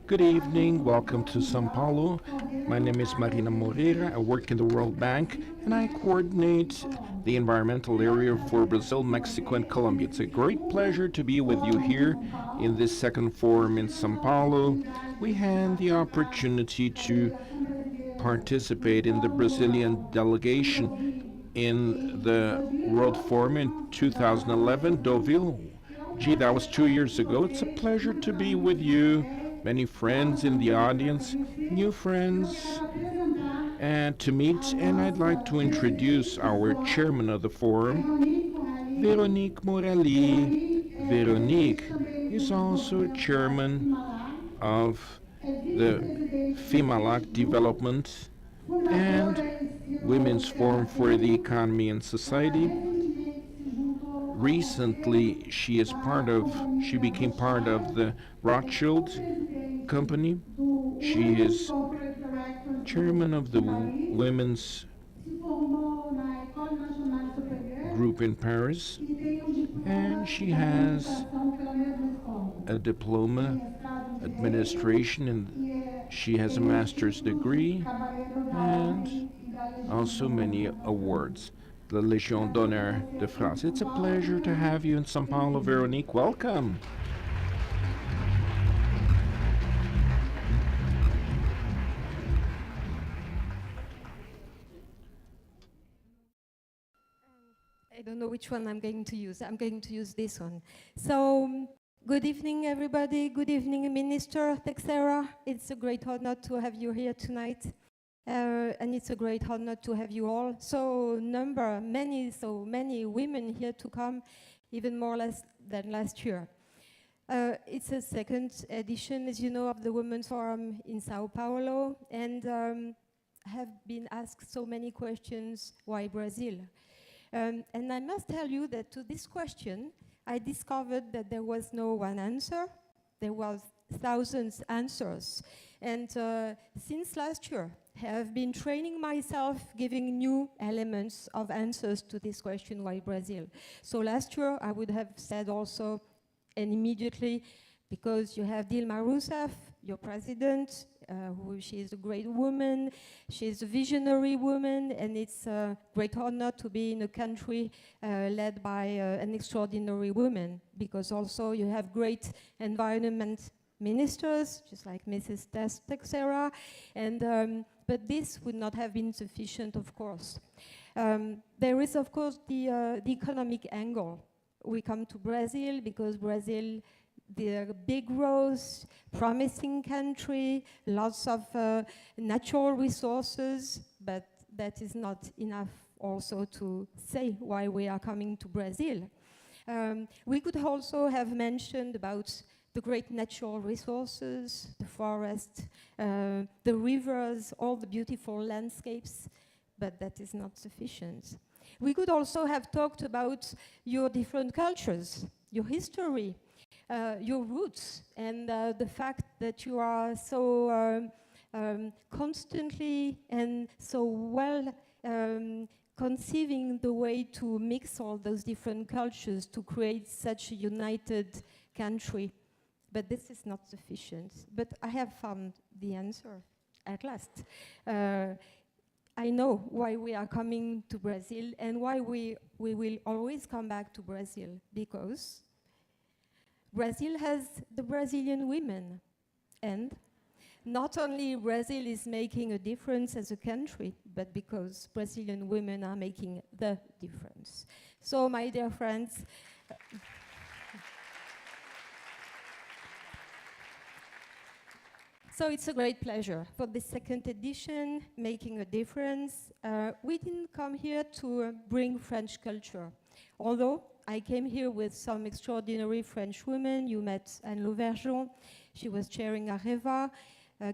Good evening, welcome to São Paulo. My name is Marina Moreira. I work in the World Bank and I coordinate the environmental area for Brazil, Mexico, and Colombia. It's a great pleasure to be with you here in this second forum in São Paulo. We had the opportunity to participate in the Brazilian delegation in the World Forum in 2011, Deauville. Gee, that was 2 years ago. It's a pleasure to be with you, many friends in the audience, new friends, and to meet. And I'd like to introduce our chairman of the forum, Veronique Morali. Veronique is also chairman of the FIMALAC Development and Women's Forum for the Economy and Society. Recently, she became part of the Rothschild company. She is chairman of the women's group in Paris, and she has a diploma administration, and she has a master's degree and also many awards. The Légion d'honneur de France. It's a pleasure to have you in São Paulo, Veronique. Welcome. I don't know which one I'm going to use. I'm going to use this one. So, good evening, everybody. Good evening, Minister Teixeira. It's a great honor to have you here tonight. And it's a great honor to have you all. So many women here to come, even more than last year. It's a second edition, as you know, of the Women's Forum in Sao Paulo, and have been asked so many questions, why Brazil? And I must tell you that to this question, I discovered that there was no one answer. There was thousands answers. And since last year, I have been training myself, giving new elements of answers to this question, why Brazil? So last year, I would have said also, and immediately, because you have Dilma Rousseff, your president, she is a great woman, she is a visionary woman, and it's a great honor to be in a country led by an extraordinary woman, because also you have great environment ministers, just like Mrs. Teixeira, and but this would not have been sufficient, of course. There is, of course, the economic angle. We come to Brazil because Brazil, the big growth, promising country, lots of natural resources, but that is not enough also to say why we are coming to Brazil. We could also have mentioned about the great natural resources, the forest, the rivers, all the beautiful landscapes, but that is not sufficient. We could also have talked about your different cultures, your history, your roots, and the fact that you are so constantly and so well conceiving the way to mix all those different cultures to create such a united country. But this is not sufficient. But I have found the answer at last. I know why we are coming to Brazil and why we will always come back to Brazil, because Brazil has the Brazilian women, and not only Brazil is making a difference as a country, but because Brazilian women are making the difference. So, my dear friends, so it's a great pleasure for the second edition, Making a Difference. We didn't come here to bring French culture, although I came here with some extraordinary French women. You met Anne Lauvergeon, she was chairing Areva.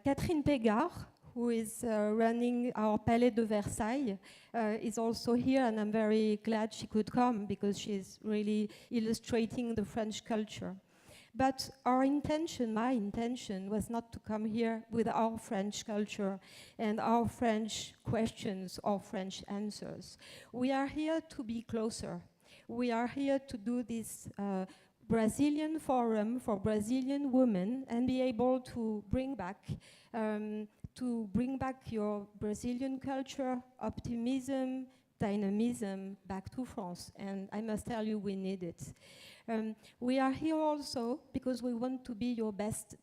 Catherine Pégard, who is running our Palais de Versailles, is also here, and I'm very glad she could come because she's really illustrating the French culture. But our intention, my intention, was not to come here with our French culture and our French questions or French answers. We are here to be closer. We are here to do this Brazilian forum for Brazilian women and be able to bring back your Brazilian culture, optimism, dynamism back to France. And I must tell you, we need it. We are here also because we want to be your best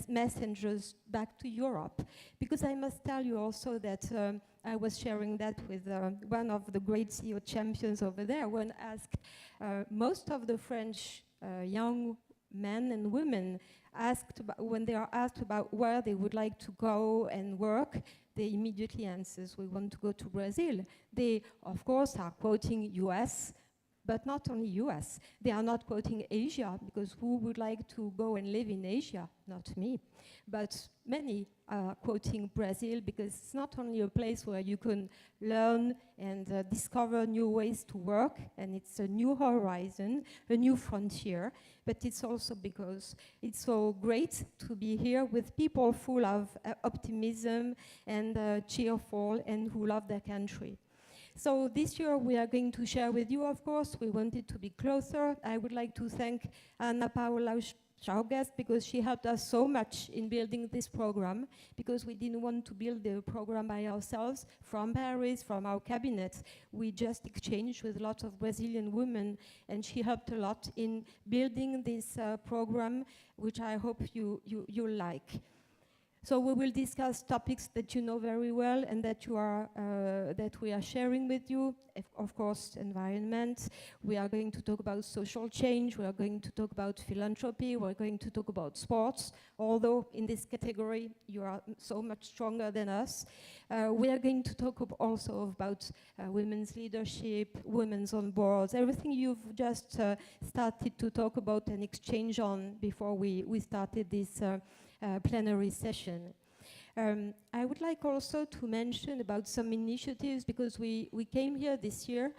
messengers back to Europe. Because I must tell you also that I was sharing that with one of the great CEO champions over there when asked, most of the French young men and women when they are asked about where they would like to go and work, they immediately answer, we want to go to Brazil. They, of course, are quoting US, but not only US. They are not quoting Asia, because who would like to go and live in Asia? Not me. But many are quoting Brazil, because it's not only a place where you can learn and discover new ways to work, and it's a new horizon, a new frontier, but it's also because it's so great to be here with people full of optimism and cheerful and who love their country. So this year we are going to share with you, of course, we wanted to be closer. I would like to thank Anna Paula Schaugas because she helped us so much in building this program, because we didn't want to build the program by ourselves from Paris, from our cabinet. We just exchanged with lots of Brazilian women, and she helped a lot in building this program, which I hope you'll like. So we will discuss topics that you know very well and that we are sharing with you. Of course, environment. We are going to talk about social change. We are going to talk about philanthropy. We're going to talk about sports. Although in this category you are so much stronger than us. We are going to talk also about women's leadership, women's on boards, everything you've just started to talk about and exchange on before we started this plenary session. I would like also to mention about some initiatives, because we came here this year,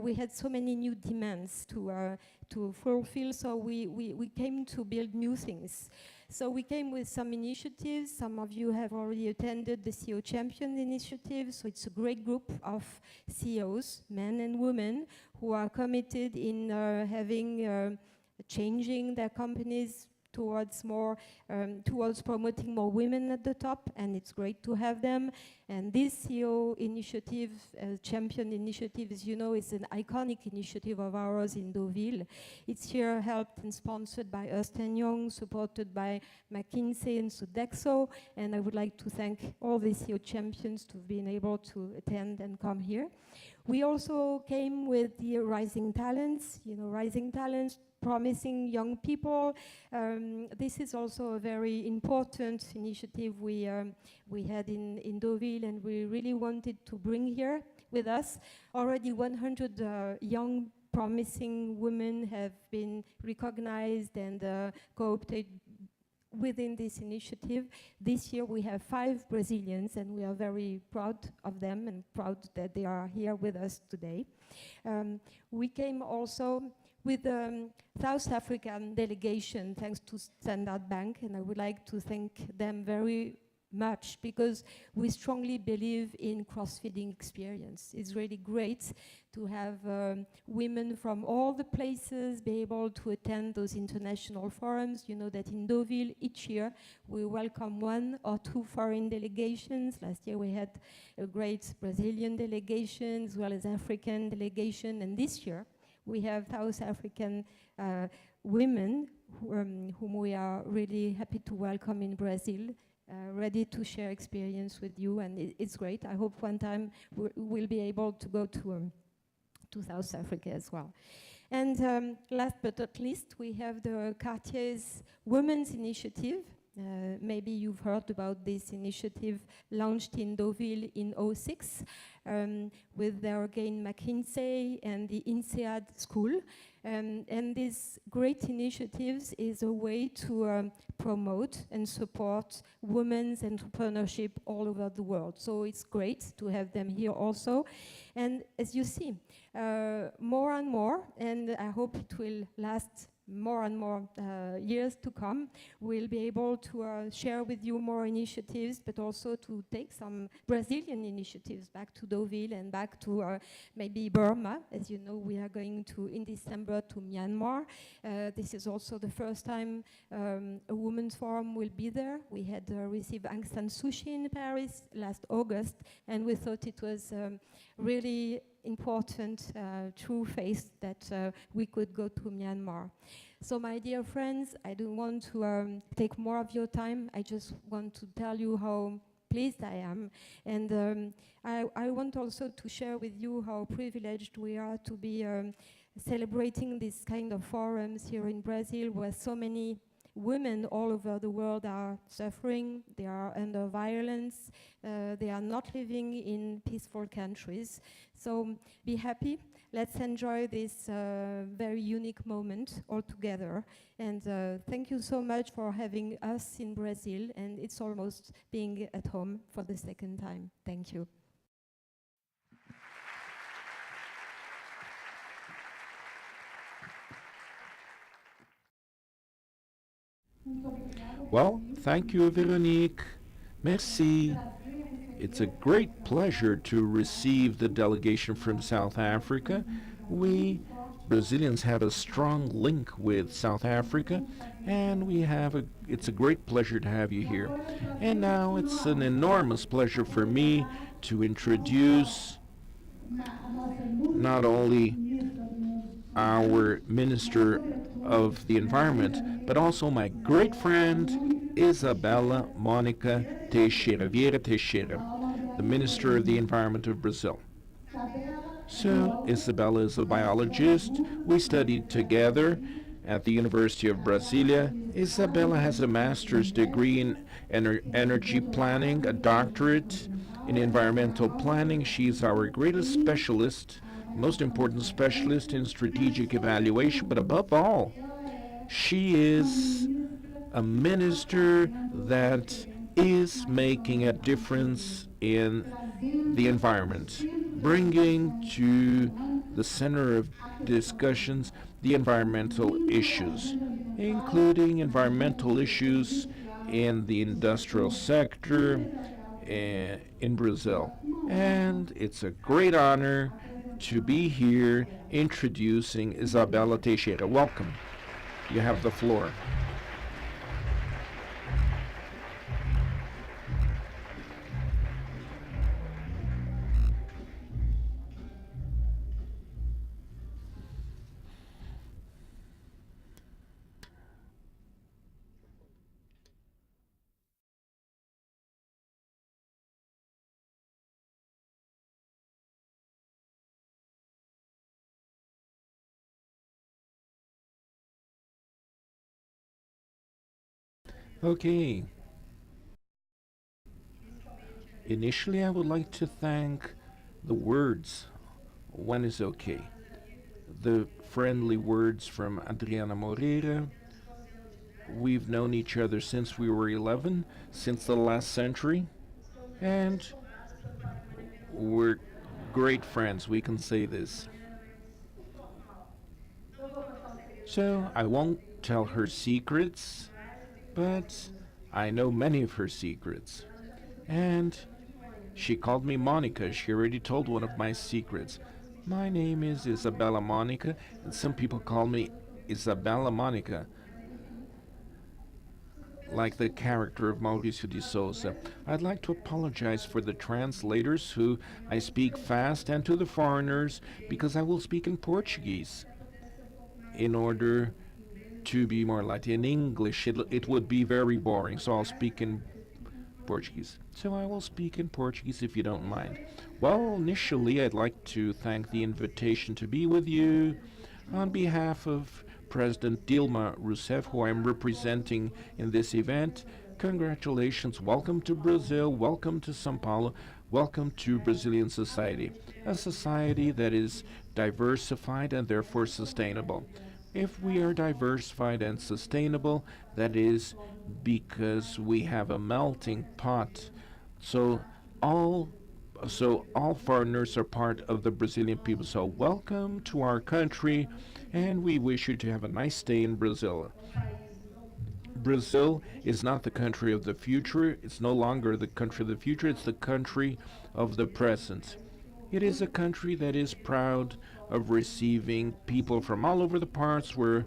we had so many new demands to fulfill, so we came to build new things. So we came with some initiatives. Some of you have already attended the CEO Champion Initiative, so it's a great group of CEOs, men and women, who are committed in changing their companies towards promoting more women at the top, and it's great to have them. And this CEO initiative, Champion Initiative, as you know, is an iconic initiative of ours in Deauville. It's here helped and sponsored by Ernst & Young, supported by McKinsey and Sodexo, and I would like to thank all the CEO champions to have been able to attend and come here. We also came with the Rising Talents, Rising Talents, promising young people. This is also a very important initiative we had in Deauville, and we really wanted to bring here with us. Already 100 young promising women have been recognized and co-opted within this initiative. This year we have 5 Brazilians, and we are very proud of them and proud that they are here with us today. We came also with the South African delegation, thanks to Standard Bank, and I would like to thank them very much, because we strongly believe in cross-feeding experience. It's really great to have women from all the places be able to attend those international forums. You know that in Deauville, each year, we welcome 1 or 2 foreign delegations. Last year we had a great Brazilian delegation, as well as African delegation, and this year, we have South African women whom we are really happy to welcome in Brazil, ready to share experience with you, and it's great. I hope one time we'll be able to go to South Africa as well. And last but not least, we have the Cartier's Women's Initiative. Maybe you've heard about this initiative launched in Deauville in 2006 with their again McKinsey and the INSEAD school. And these great initiatives is a way to promote and support women's entrepreneurship all over the world. So it's great to have them here also. And as you see, more and more, and I hope it will last more and more years to come, we'll be able to share with you more initiatives, but also to take some Brazilian initiatives back to Deauville and back to maybe Burma. As you know, we are going to, in December, to Myanmar. This is also the first time a women's forum will be there. We had received Aung San Suu Kyi in Paris last August, and we thought it was really important true face that we could go to Myanmar. So my dear friends, I don't want to take more of your time. I just want to tell you how pleased I am. And I want also to share with you how privileged we are to be celebrating this kind of forums here in Brazil, where so many women all over the world are suffering, they are under violence, they are not living in peaceful countries. So be happy, let's enjoy this very unique moment all together. And thank you so much for having us in Brazil, and it's almost being at home for the second time. Thank you. Well, thank you, Veronique. Merci. It's a great pleasure to receive the delegation from South Africa. We Brazilians have a strong link with South Africa, and it's a great pleasure to have you here. And now it's an enormous pleasure for me to introduce not only our Minister of the Environment, but also my great friend, Izabella Mônica Teixeira, the Minister of the Environment of Brazil. So, Izabella is a biologist. We studied together at the University of Brasilia. Izabella has a master's degree in energy planning, a doctorate in environmental planning. She's our greatest specialist, most important specialist in strategic evaluation, but above all, she is a minister that is making a difference in the environment, bringing to the center of discussions the environmental issues, including environmental issues in the industrial sector in Brazil. And it's a great honor to be here introducing Izabella Teixeira. Welcome. You have the floor. Okay. Initially, I would like to thank the words, when is okay, the friendly words from Adriana Moreira. We've known each other since we were 11, since the last century, and we're great friends, we can say this. So I won't tell her secrets, but I know many of her secrets. And she called me Monica. She already told one of my secrets. My name is Izabella Mônica, and some people call me Izabella Mônica, like the character of Mauricio de Souza. I'd like to apologize for the translators who I speak fast, and to the foreigners, because I will speak in Portuguese in order to be more like in English. It would be very boring, so I'll speak in Portuguese. So I will speak in Portuguese if you don't mind. Well, initially I'd like to thank the invitation to be with you on behalf of President Dilma Rousseff, who I'm representing in this event. Congratulations, welcome to Brazil, welcome to São Paulo, welcome to Brazilian society, a society that is diversified and therefore sustainable. If we are diversified and sustainable, that is because we have a melting pot. So all foreigners are part of the Brazilian people. So welcome to our country. and we wish you to have a nice stay in Brazil. Brazil is not the country of the future. It's no longer the country of the future. It's the country of the present. It is a country that is proud of receiving people from all over the parts. We're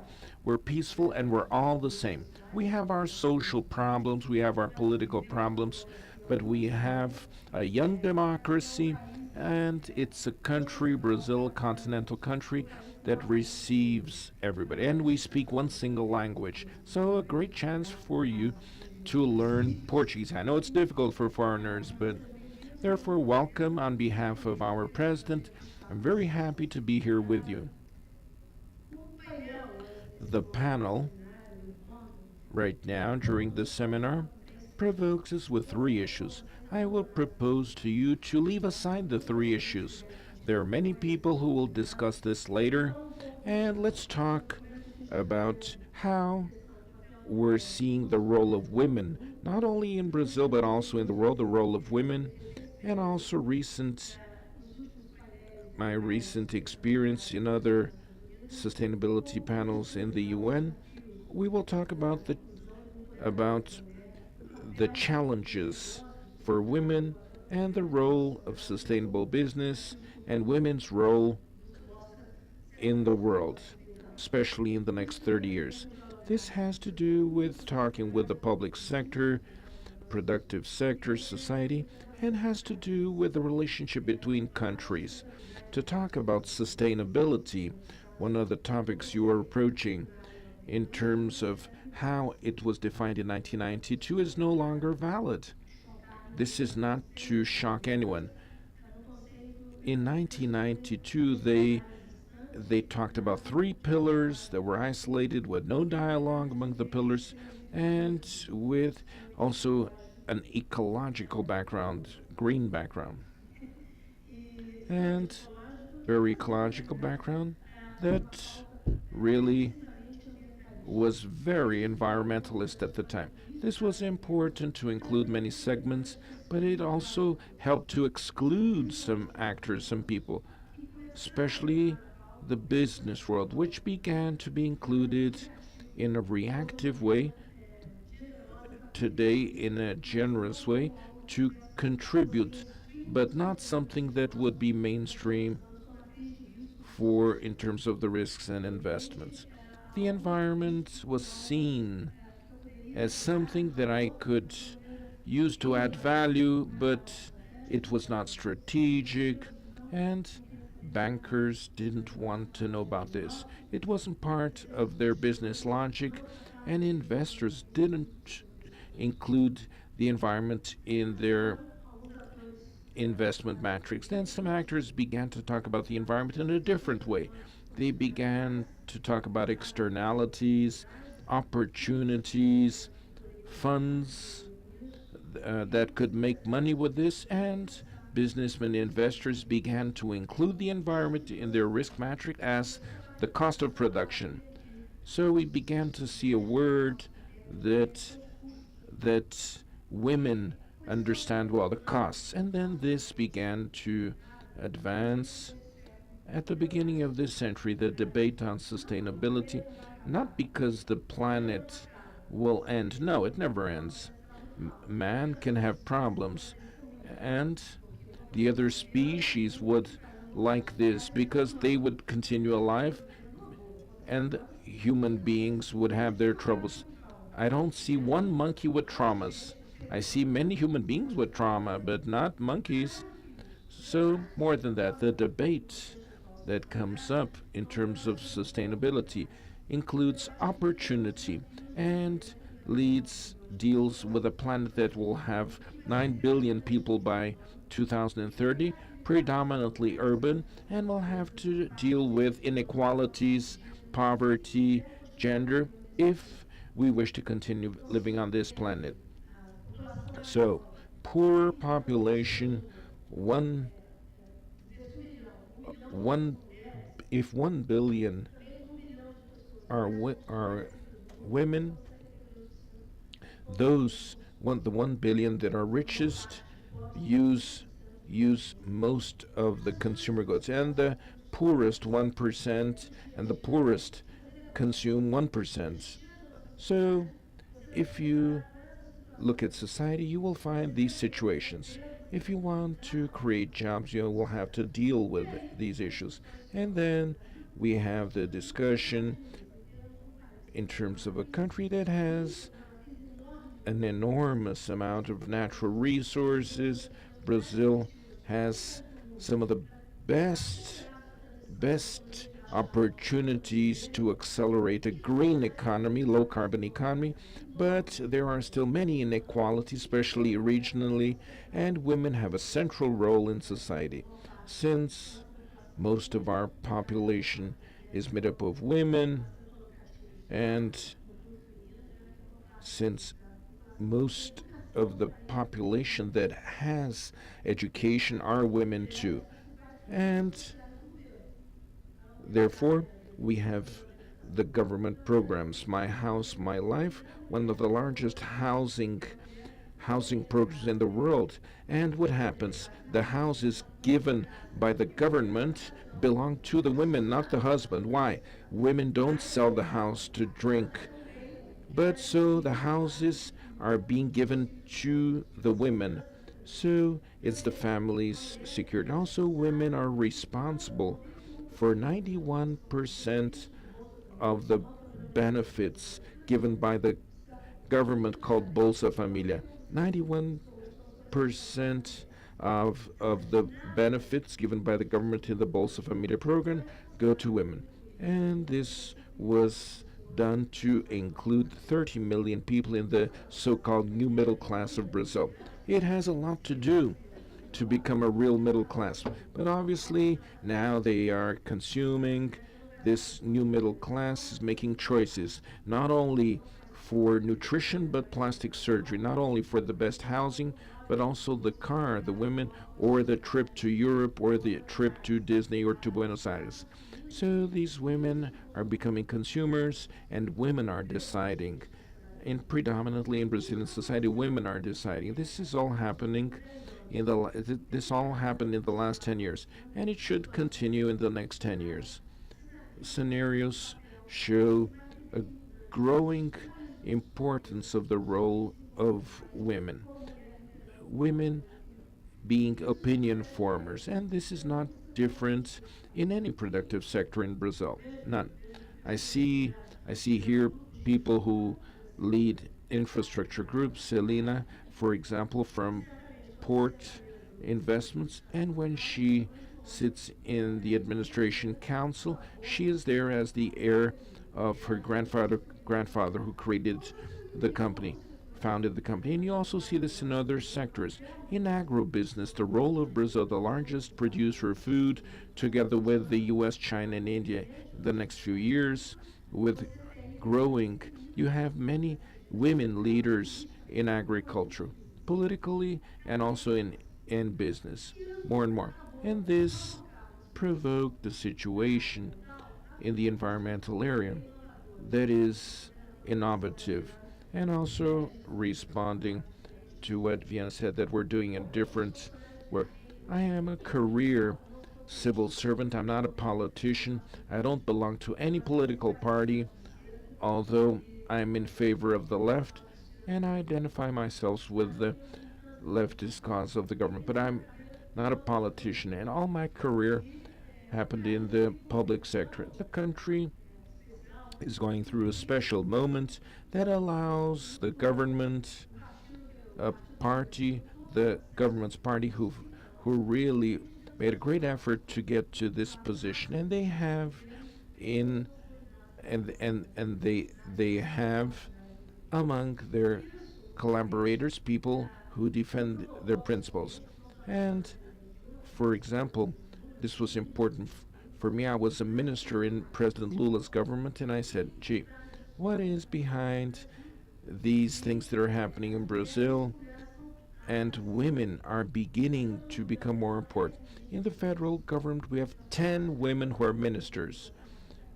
peaceful and we're all the same. We have our social problems, we have our political problems, but we have a young democracy, and it's a country, Brazil, a continental country, that receives everybody. And we speak one single language. So a great chance for you to learn Portuguese. I know it's difficult for foreigners, but therefore welcome on behalf of our president. I'm very happy to be here with you. The panel right now during the seminar provokes us with three issues. I will propose to you to leave aside the three issues. There are many people who will discuss this later, and let's talk about how we're seeing the role of women, not only in Brazil but also in the world, the role of women, and also my recent experience in other sustainability panels in the UN. We will talk about the challenges for women and the role of sustainable business and women's role in the world, especially in the next 30 years. This has to do with talking with the public sector, productive sector, society, and has to do with the relationship between countries. To talk about sustainability, one of the topics you are approaching in terms of how it was defined in 1992 is no longer valid. This is not to shock anyone. In 1992, they talked about three pillars that were isolated with no dialogue among the pillars and with also an ecological background, green background, and very ecological background that really was very environmentalist at the time. This was important to include many segments, but it also helped to exclude some actors, some people, especially the business world, which began to be included in a reactive way, today in a generous way, to contribute, but not something that would be mainstream for in terms of the risks and investments. The environment was seen as something that I could use to add value, but it was not strategic, and bankers didn't want to know about this. It wasn't part of their business logic, and investors didn't include the environment in their investment matrix. Then some actors began to talk about the environment in a different way. They began to talk about externalities, opportunities, funds that could make money with this, and businessmen, investors began to include the environment in their risk matrix as the cost of production. So we began to see a word that women understand well, the costs, and then this began to advance. At the beginning of this century, the debate on sustainability, not because the planet will end. No, it never ends. Man can have problems, and the other species would like this because they would continue alive, and human beings would have their troubles. I don't see one monkey with traumas. I see many human beings with trauma, but not monkeys. So, more than that, the debate that comes up in terms of sustainability includes opportunity and deals with a planet that will have 9 billion people by 2030, predominantly urban, and will have to deal with inequalities, poverty, gender, if we wish to continue living on this planet. So, poor population, if 1 billion are women, the 1 billion that are richest use most of the consumer goods, and the poorest 1% and the poorest consume 1%. So if you look at society, you will find these situations. If you want to create jobs, you will have to deal with these issues. And then we have the discussion in terms of a country that has an enormous amount of natural resources. Brazil has some of the best opportunities to accelerate a green economy, low carbon economy, but there are still many inequalities, especially regionally, and women have a central role in society. Since most of our population is made up of women, and since most of the population that has education are women too, and therefore we have the government programs, My House, My Life, one of the largest housing programs in the world. And what happens? The houses given by the government belong to the women, not the husband. Why? Women don't sell the house to drink, but so the houses are being given to the women. So it's the family's security. Also, women are responsible for 91% of the benefits given by the government called Bolsa Familia. 91% of the benefits given by the government in the Bolsa Familia program go to women. And this was done to include 30 million people in the so-called new middle class of Brazil. It has a lot to do to become a real middle class. But obviously, now they are consuming. This new middle class is making choices, not only for nutrition, but plastic surgery, not only for the best housing, but also the car, the women, or the trip to Europe, or the trip to Disney, or to Buenos Aires. So these women are becoming consumers, and women are deciding. And predominantly in Brazilian society, women are deciding. This is all happening this all happened in the last 10 years, and it should continue in the next 10 years. Scenarios show a growing importance of the role of women. Women being opinion formers, and this is not different in any productive sector in Brazil. None. I see here people who lead infrastructure groups, Celina, for example, from Port Investments, and when she sits in the administration council, she is there as the heir of her grandfather who created the company, founded the company. And you also see this in other sectors. In agribusiness, the role of Brazil, the largest producer of food, together with the US, China, and India, the next few years, with growing, you have many women leaders in agriculture, politically and also in business, more and more. And this provoked the situation in the environmental area that is innovative and also responding to what Vian said, that we're doing a different work. I am a career civil servant. I'm not a politician. I don't belong to any political party, although I'm in favor of the left, and I identify myself with the leftist cause of the government. But I'm not a politician, and all my career happened in the public sector. The country is going through a special moment that allows the government, the government's party, who really made a great effort to get to this position, and they have they have among their collaborators people who defend their principles. And for example, this was important for me. I was a minister in President Lula's government, and I said, gee, what is behind these things that are happening in Brazil? And women are beginning to become more important. In the federal government, we have 10 women who are ministers,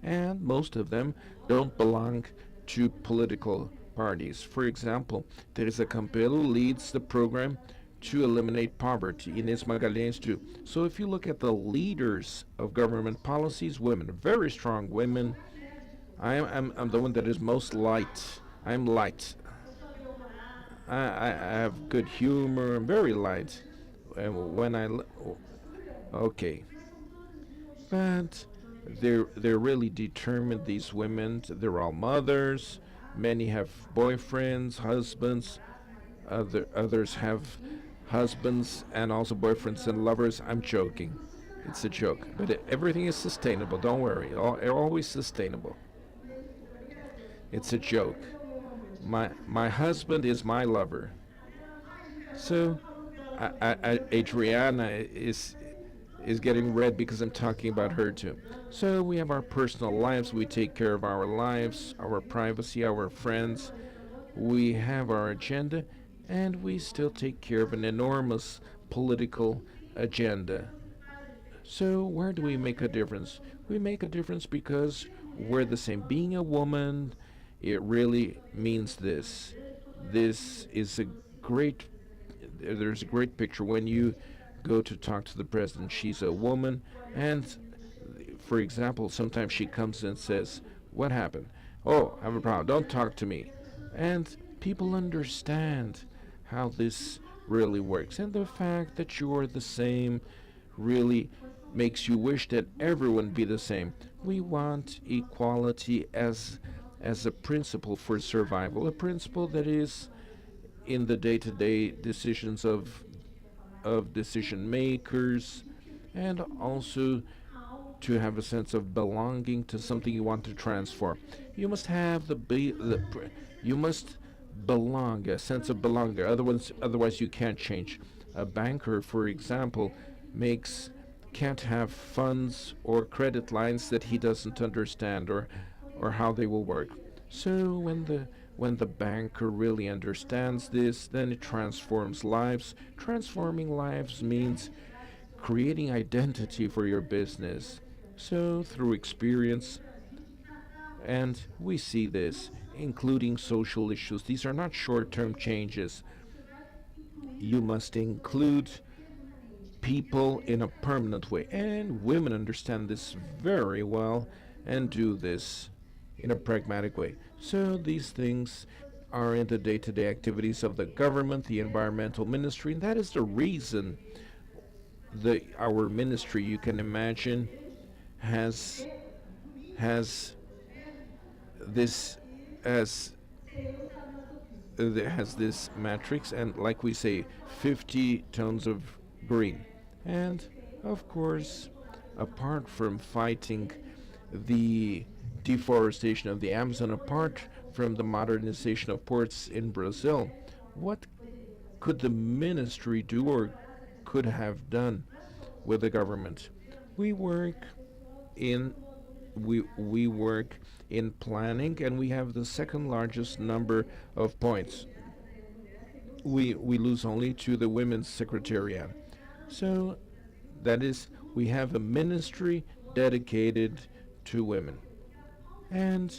and most of them don't belong to political parties. For example, Teresa Campelo leads the program to eliminate poverty. Inês Magalhães too. So if you look at the leaders of government policies, women, very strong women. I'm the one that is most light. I'm light. I have good humor. I'm very light. And when okay, but they're really determined. These women, they're all mothers. Many have boyfriends, husbands. Others have husbands and also boyfriends and lovers. I'm joking. It's a joke. But everything is sustainable. Don't worry. Always sustainable. It's a joke. My husband is my lover. So Adriana is getting red because I'm talking about her too. So we have our personal lives. We take care of our lives, our privacy, our friends. We have our agenda, and we still take care of an enormous political agenda. So where do we make a difference? We make a difference because we're the same. Being a woman, it really means this. This is there's a great picture when you go to talk to the president. She's a woman, and for example, sometimes she comes and says, "What happened? Oh, I have a problem. Don't talk to me." And people understand how this really works. And the fact that you're the same really makes you wish that everyone be the same. We want equality as a principle for survival, a principle that is in the day-to-day decisions of decision makers, and also to have a sense of belonging to something you want to transform. You must have you must belong, a sense of belonging. Otherwise you can't change. A banker, for example, can't have funds or credit lines that he doesn't understand or how they will work. So when the banker really understands this, then it transforms lives. Transforming lives means creating identity for your business. So through experience, and we see this, including social issues. These are not short-term changes. You must include people in a permanent way. And women understand this very well and do this in a pragmatic way. So these things are in the day-to-day activities of the government, the environmental ministry, and that is the reason our ministry, you can imagine, has this matrix, and like we say, 50 tones of green. And of course, apart from fighting the deforestation of the Amazon, apart from the modernization of ports in Brazil, what could the ministry do or could have done with the government? We work in planning, and we have the second largest number of points. We lose only to the women's secretariat. So that is, we have a ministry dedicated to women. And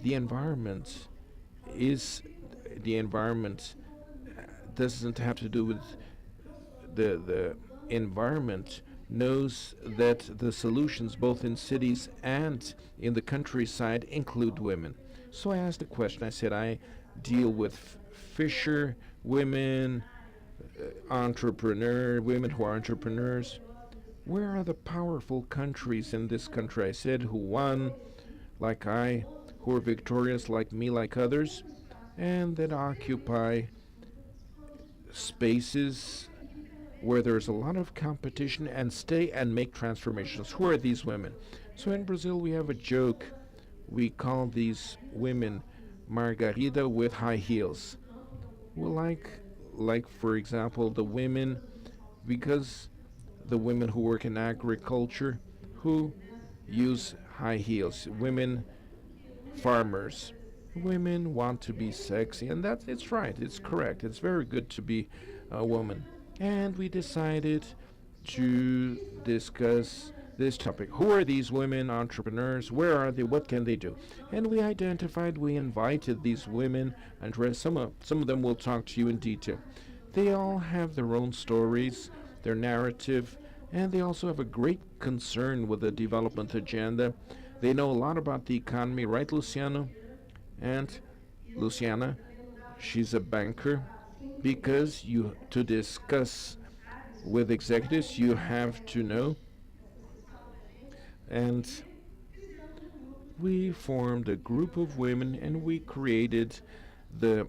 the environment doesn't have to do with the environment knows that the solutions both in cities and in the countryside include women. So I asked a question. I said, I deal with fisher women, women who are entrepreneurs. Where are the powerful countries in this country? I said, who won, like I, who are victorious like me, like others, and that occupy spaces where there's a lot of competition and stay and make transformations. Who are these women? So in Brazil we have a joke. We call these women Margarida with high heels. Well, like for example the women, because the women who work in agriculture who use high heels, women farmers. Women want to be sexy, and it's right, it's correct, it's very good to be a woman. And we decided to discuss this topic. Who are these women entrepreneurs? Where are they? What can they do? And we invited these women, and some of them will talk to you in detail. They all have their own stories, their narrative, and they also have a great concern with the development agenda. They know a lot about the economy, right, Luciano? And Luciana, she's a banker, because you to discuss with executives you have to know. And we formed a group of women and we created the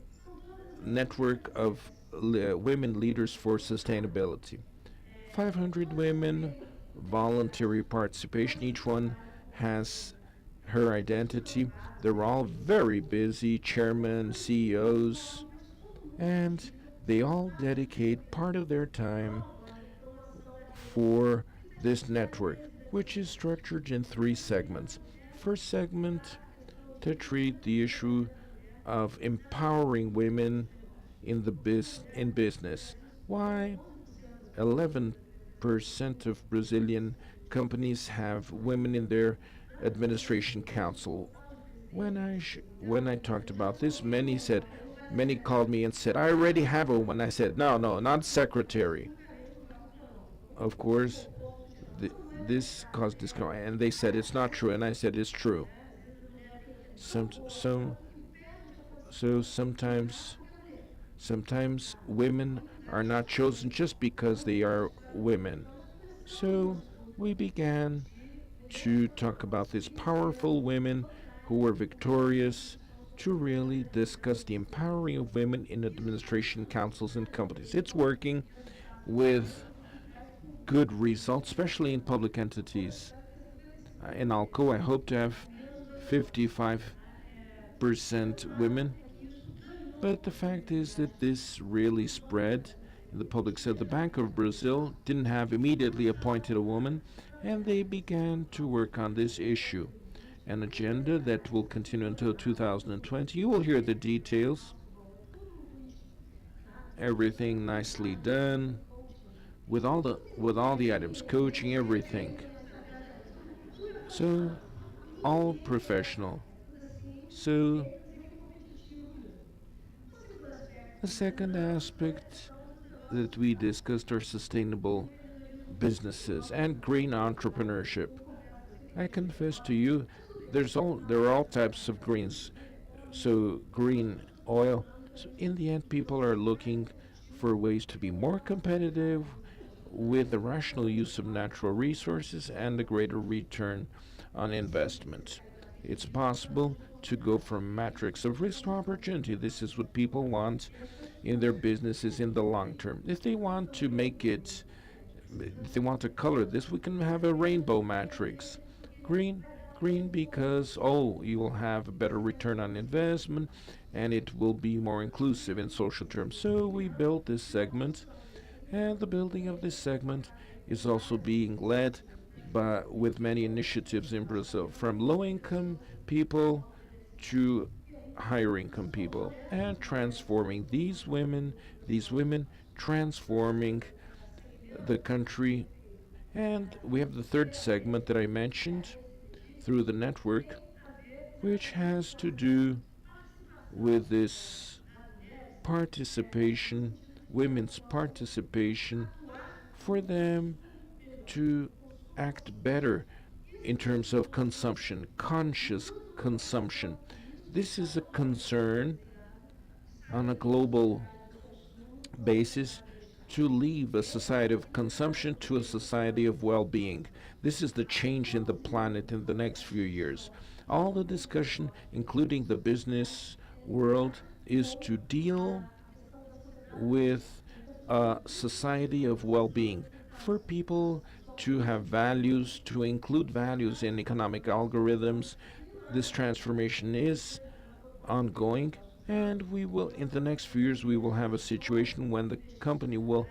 network of women leaders for sustainability. 500 women, voluntary participation. Each one has her identity. They're all very busy, chairmen, CEOs, and they all dedicate part of their time for this network, which is structured in 3 segments. First segment, to treat the issue of empowering women in business. Why 11% of Brazilian companies have women in their administration council? When I talked about this, many called me and said, "I already have a woman." I said, "No, no, not secretary." Of course, this caused discussion, and they said it's not true, and I said it's true. Some, so, so sometimes women are not chosen just because they are women. So we began to talk about these powerful women who were victorious, to really discuss the empowering of women in administration councils and companies. It's working with good results, especially in public entities. In Alco, I hope to have 55% women. But the fact is that this really spread in the public sector. The Bank of Brazil didn't have immediately appointed a woman, and they began to work on this issue. An agenda that will continue until 2020. You will hear the details. Everything nicely done, with all the items, coaching, everything. So, all professional. So, the second aspect that we discussed are sustainable businesses and green entrepreneurship. I confess to you, there are all types of greens. So green oil. So in the end, people are looking for ways to be more competitive with the rational use of natural resources and a greater return on investment. It's possible to go from matrix of risk to opportunity. This is what people want in their businesses in the long term. If they want to color this, we can have a rainbow matrix. Green because, you will have a better return on investment and it will be more inclusive in social terms. So we built this segment, and the building of this segment is also being led with many initiatives in Brazil, from low-income people to higher-income people, and transforming these women transforming the country. And we have the third segment that I mentioned through the network, which has to do with this participation, women's participation, for them to act better in terms of consumption, conscious consumption. This is a concern on a global basis, to leave a society of consumption to a society of well-being. This is the change in the planet in the next few years. All the discussion, including the business world, is to deal with a society of well-being, for people to have values, to include values in economic algorithms. This transformation is ongoing, and in the next few years, we will have a situation when the company will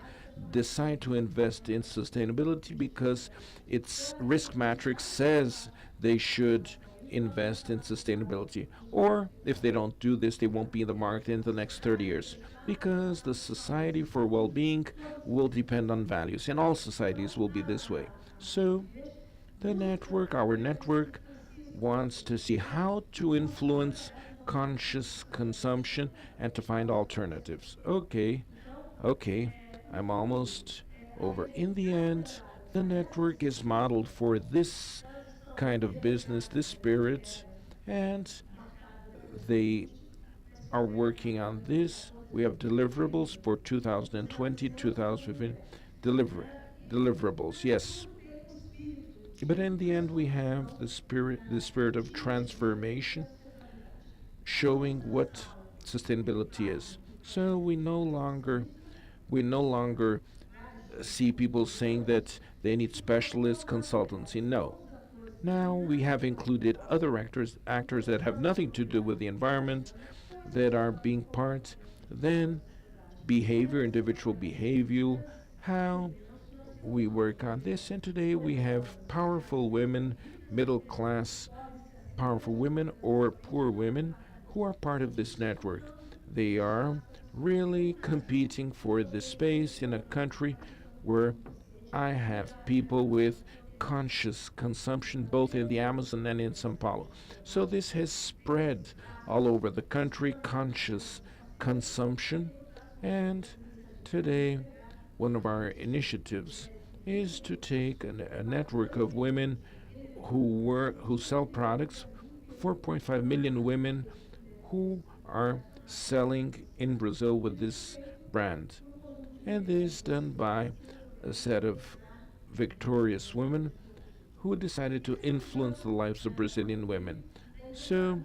decide to invest in sustainability because its risk matrix says they should invest in sustainability. Or if they don't do this, they won't be in the market in the next 30 years, because the society for well-being will depend on values, and all societies will be this way. So our network wants to see how to influence conscious consumption and to find alternatives. Okay, Okay, I'm almost over. In the end, the network is modeled for this kind of business, this spirit, and they are working on this. We have deliverables for 2020, 2015. Deliver deliverables, yes. But in the end, we have the spirit of transformation, showing what sustainability is. So we no longer see people saying that they need specialist consultancy. No. Now we have included other actors that have nothing to do with the environment, that are being part, then behavior, individual behavior, how we work on this. And today we have powerful women, middle class, powerful women, or poor women who are part of this network. They are really competing for this space in a country where I have people with conscious consumption both in the Amazon and in Sao Paulo. So this has spread all over the country, conscious consumption. And today, one of our initiatives is to take a network of women who sell products, 4.5 million women who are selling in Brazil with this brand. And this is done by a set of victorious women who decided to influence the lives of Brazilian women. So,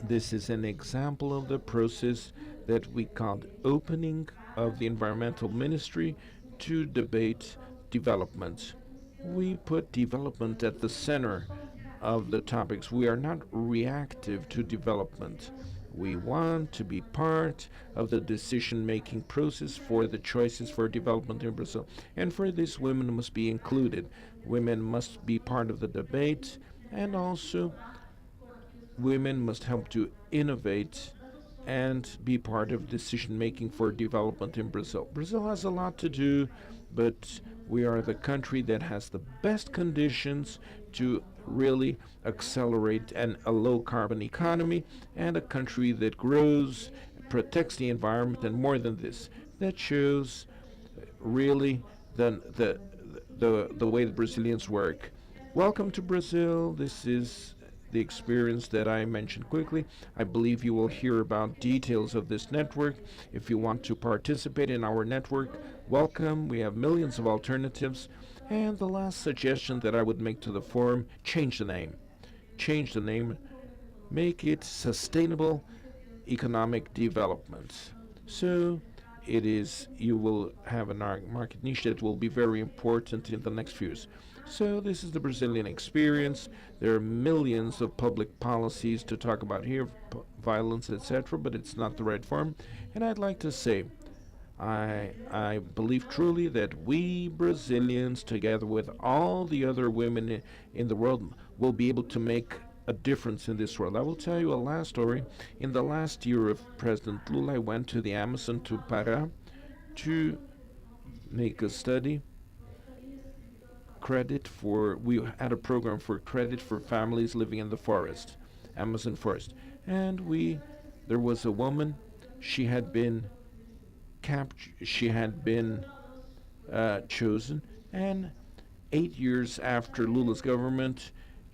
this is an example of the process that we called opening of the environmental ministry to debate development. We put development at the center of the topics. We are not reactive to development. We want to be part of the decision making process for the choices for development in Brazil. And for this, women must be included. Women must be part of the debate, and also women must help to innovate and be part of decision making for development in Brazil. Brazil has a lot to do, but we are the country that has the best conditions to really accelerate a low carbon economy, and a country that grows, protects the environment, and more than this, that shows really the way the Brazilians work. Welcome to Brazil. This is the experience that I mentioned quickly. I believe you will hear about details of this network. If you want to participate in our network, welcome. We have millions of alternatives. And the last suggestion that I would make to the forum, change the name. Change the name. Make it sustainable economic development. So you will have a market niche that will be very important in the next few years. So this is the Brazilian experience. There are millions of public policies to talk about here, violence, etc., but it's not the right form. And I'd like to say, I believe truly that we Brazilians, together with all the other women in the world, will be able to make a difference in this world. I will tell you a last story. In the last year of President Lula, I went to the Amazon, to Pará, to make a study. We had a program for credit for families living in the forest, Amazon forest. And there was a woman, she had been chosen, and 8 years after Lula's government,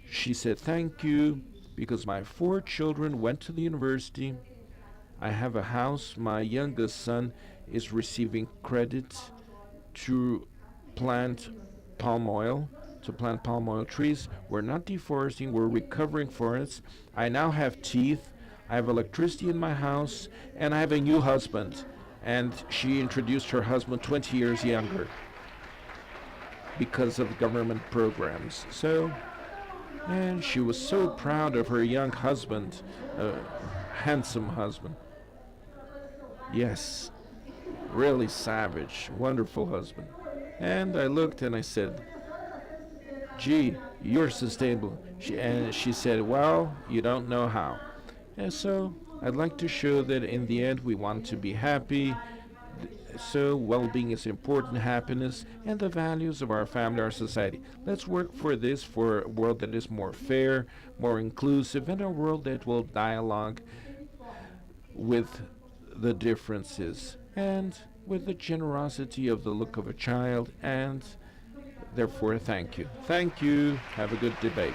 she said, "Thank you, because my 4 children went to the university. I have a house. My youngest son is receiving credit to plant palm oil, trees. We're not deforesting, we're recovering forests. I now have teeth. I have electricity in my house, and I have a new husband." And she introduced her husband 20 years younger because of government programs. And she was so proud of her young husband, a handsome husband. Yes, really savage, wonderful husband. And I looked and I said, "Gee, you're sustainable." She said, "Well, you don't know how." And so I'd like to show that in the end we want to be happy. So well-being is important, happiness, and the values of our family, our society. Let's work for this, for a world that is more fair, more inclusive, and a world that will dialogue with the differences. And with the generosity of the look of a child, and therefore thank you. Thank you. Have a good debate.